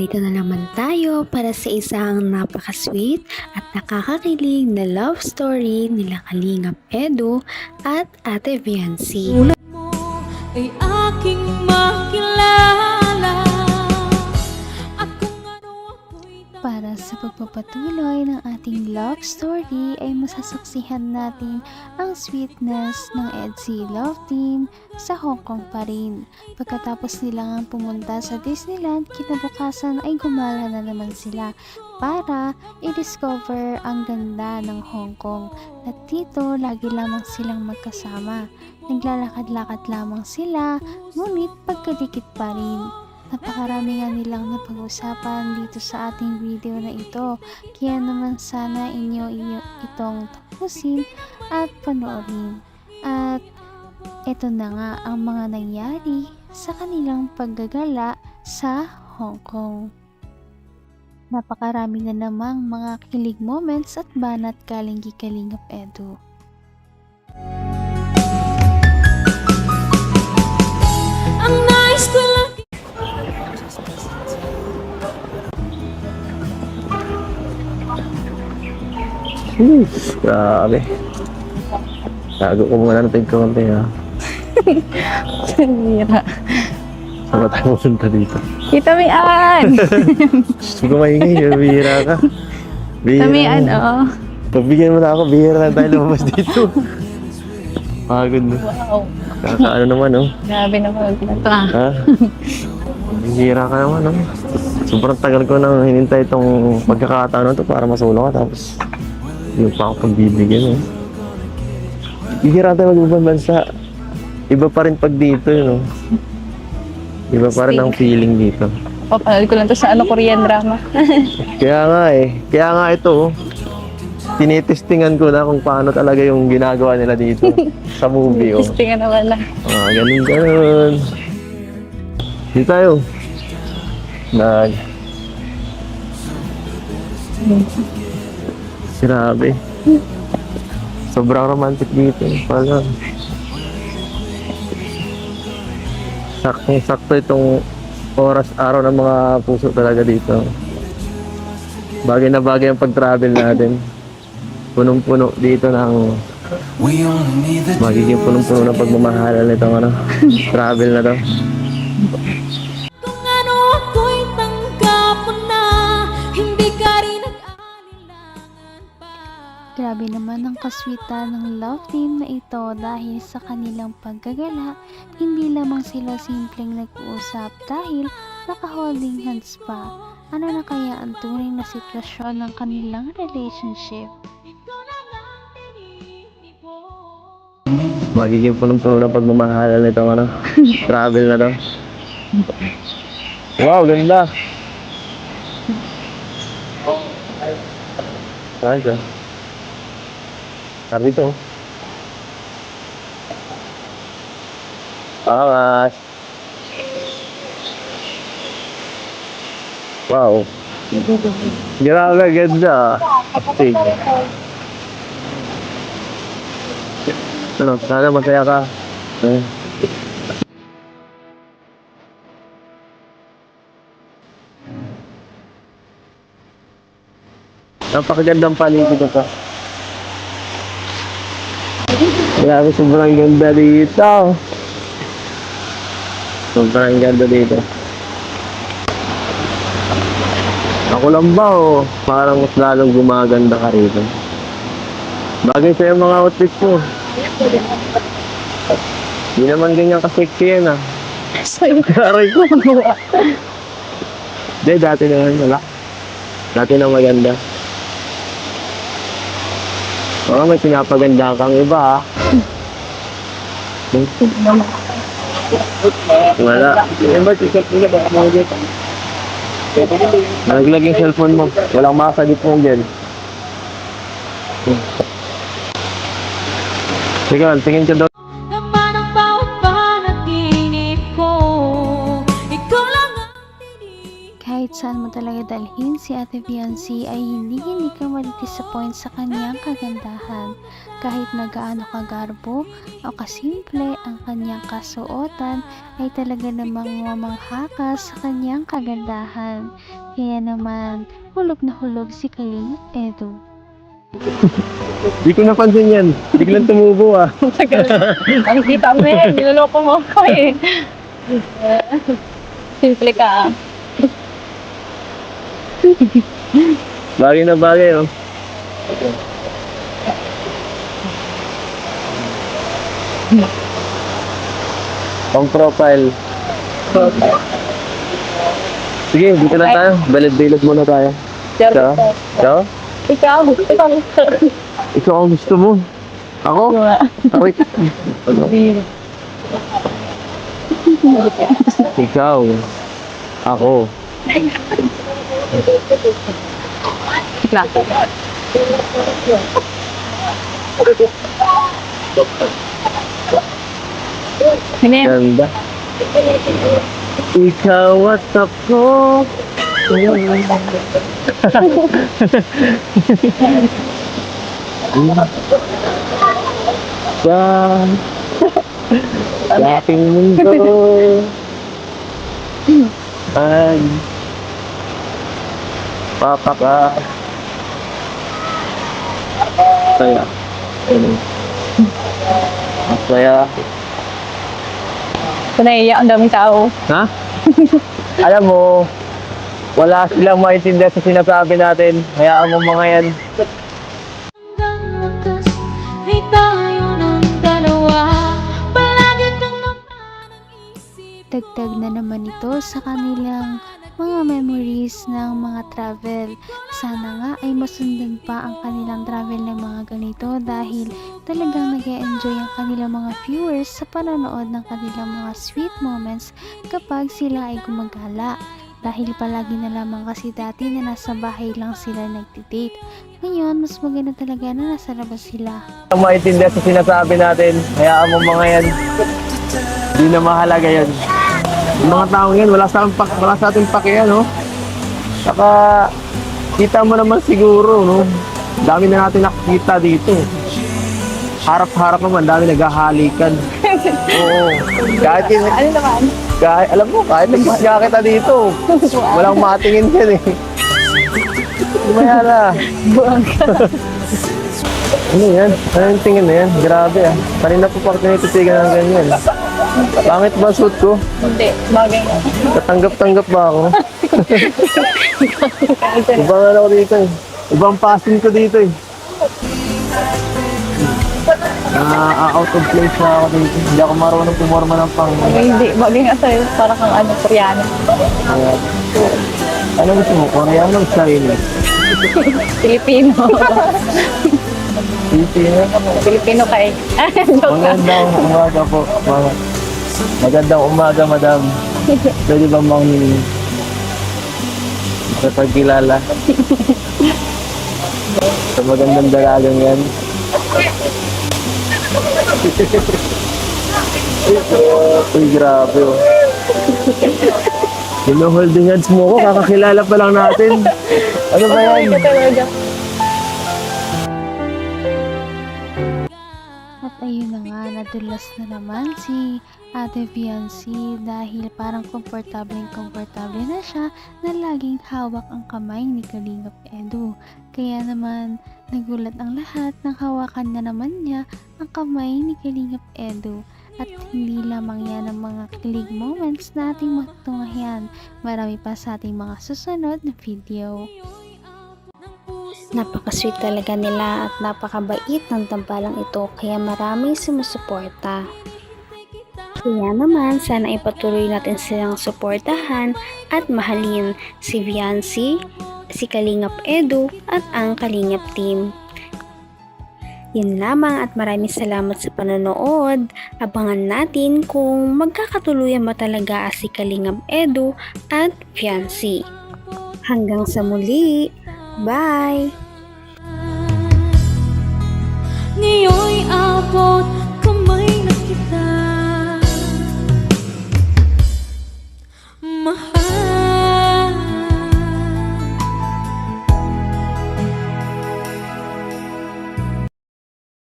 Narito na naman tayo para sa isang napaka-sweet at nakakakilig na love story nila Kalingap Edu at Ate Viancy. Tulad mo ay aking makilala at kung ano ako'y Para sa pagpapatuloy ng ating love story ay masasaksihan natin ang sweetness ng EDSI Love Team sa Hong Kong pa rin. Pagkatapos nilang pumunta sa Disneyland, kinabukasan ay gumala na naman sila para i-discover ang ganda ng Hong Kong. At dito, lagi lamang silang magkasama. Naglalakad-lakad lamang sila, ngunit pagkadikit pa rin. Napakarami nga nilang napag-usapan dito sa ating video na ito. Kaya naman sana inyo itong tapusin at panoorin. At ito na nga ang mga nangyari sa kanilang paggagala sa Hong Kong. Napakarami na namang mga kilig moments at banat galing kay Kalingap Edu. ang nais ko lang. Grabe. Tago ko muna ng tigkonti ha. Bira. Saan ba tayo pupunta dito? Kitamian! Gusto ko maingay, bihira ka. Kitamian, oo. Pagbigyan mo na ako, bihira na tayo lumabas dito. Pagod na. Wow. Kakaano naman, oh. Grabe na pag ito ah. Ha? Bihira ka naman, oh. Sobrang tagal ko nang hinintay itong pagkakataon na ito para masulong ka. Tapos, yung pa ako pagbibigyan, oh. Bihira tayo mag-ibang bansa. Iba pa rin pag dito, yun, oh. Iba pa rin ang feeling dito. Papanood ko lang to sa Korean drama. Kaya nga eh. Kaya nga ito, oh. Tinitestingan ko na kung paano talaga yung ginagawa nila dito sa movie, oh. Testingan na wala. Ganun. Dito tayo. Grabe. Sobrang romantic dito. Parang saktong-sakto itong oras, araw ng mga puso talaga dito. Bagay na bagay ang pag-travel natin. Punong-puno dito ng magiging punong-puno ng pagmamahalan nitong travel na to. Kung ano ako'y tanggap mo na, hindi ka rin nag-alinlangan pa. Grabe naman ang kaswitan ng love team na ito dahil sa kanilang paggagala, hindi lamang sila simpleng nag-uusap dahil naka-holding hands pa. Ano na kaya ang tunay na sitwasyon ng kanilang relationship? Ikaw na lang tinitipon. Magiging punong-puno ng pagmamahalan nitong travel na to. Wow, ganda! Saan siya? Saan dito? Angas! Wow! Grabe, ganda! Astig! Ano, sana masaya ka. Napakagandang paligid ito. Grabe, sobrang ganda dito. Sobrang ganda dito. Ako lang ba o parang mas lalong gumaganda ka rito? Bagay sa'yo mga outfit mo. Hindi naman ganyan ka-sexy yan ah. Aray ko. Hindi, dati naman wala. Dati na maganda. Oo, may pinapaganda kang iba ah. Wala. Nalaglag yung cellphone mo. Walang makasagip mo dyan. Sige, tingin ka daw. Naman ang bawat panaginip ko, ikaw lang ang Kahit saan mo talaga dalhin si Ate Fiancé ay hindi ka ma-disappoint sa kanyang kagandahan. Kahit na gaano kagarbo o kasimple ang kanyang kasuotan ay talaga namang mamangha ka sa kanyang kagandahan. Kaya naman, hulog na hulog si Kalingap Edu. Di ko napansin yan. Biglang tumubo ah. Nakikita mo yan, niloloko mo ako eh. Simple ka ah. Bagay na bagay, oh. Pang profile. Sige, dito lang tayo. Balad-balad muna tayo. Ikaw? Ikaw? Ikaw. Ikaw ang gusto mo. Ako? Ako. Ikaw. Ako. Sikla. Hindi. Ganda. Ikaw at ako. Sa aking mundo ay papaka saya masaya. Naiiyak ang daming tao. Ha? Alam mo, wala silang maintindihan sa sinasabi natin. Hayaan mo mga yan. Hanggang wakas ay tayo ng dalawa. Palagi kang naman ang isip. Dagdag na naman ito sa kanilang mga memories ng mga travel. Sana nga ay masundan pa ang kanilang travel ng mga ganito dahil talagang nag-e-enjoy ang kanilang mga viewers sa panonood ng kanilang mga sweet moments kapag sila ay gumagala. Dahil palagi na lamang kasi dati na nasa bahay lang sila nagtidate. Ngayon, mas maganda talaga na nasa labas sila. Ang maintindihan sa sinasabi natin. Hayaan mo mga yan. Hindi na mahalaga yan. Yung mga taong yan, wala sa ating pakiyan, no? Saka, kita mo naman siguro, no? Dami na natin nakikita dito. Harap-harap naman, dami naghahalikan. Oo. Kahit yun, Ano naman? kahit, alam mo, kahit nagkisga kita dito, walang matingin yan eh. Mayala. Ano yan? Ano yung tingin na yan? Grabe ah. Kanina po pa tinititigan ng ganyan. Pangit ba suit ko? Hindi. Bagay na. Katanggap-tanggap ba ako? Ibang ano ko dito eh. Ibang passing ko dito eh. Out of place na ako dito. Hindi ako marunong pumorma ng pang... Hindi. Bagay nga sa'yo. Para kang ano, Koreano. Ano gusto mo? Koreano o Chinese? Filipino. Filipino? Filipino ka eh. Joke lang. Magandang umaga po. Magandang umaga, madam. Pwede ba makapagkilala? Sa magandang dalagang yan. Uy, grabe oh. Hino-holding hands mo ko, kakakilala pa lang natin. Ano ba yan? At ayun na nga, nadulas na naman si Ate Fiancé dahil parang komportable na siya na laging hawak ang kamay ni Kalingap Edu. Kaya naman, nagulat ang lahat nang hawakan na naman niya ang kamay ni Kalingap Edu. At hindi lamang yan ang mga kilig moments na ating matutunghayan. Marami pa sa ating mga susunod na video. Napaka-sweet talaga nila at napakabait ng tambalang ito kaya maraming sumusuporta. Kaya naman, sana ipatuloy natin silang suportahan at mahalin si Fiancé, si Kalingap Edu at ang Kalingap team. Yun lamang at maraming salamat sa panonood. Abangan natin kung magkakatuluyan ba talaga si Kalingap Edu at Fiancé. Hanggang sa muli! Bye! Ngayon'y abot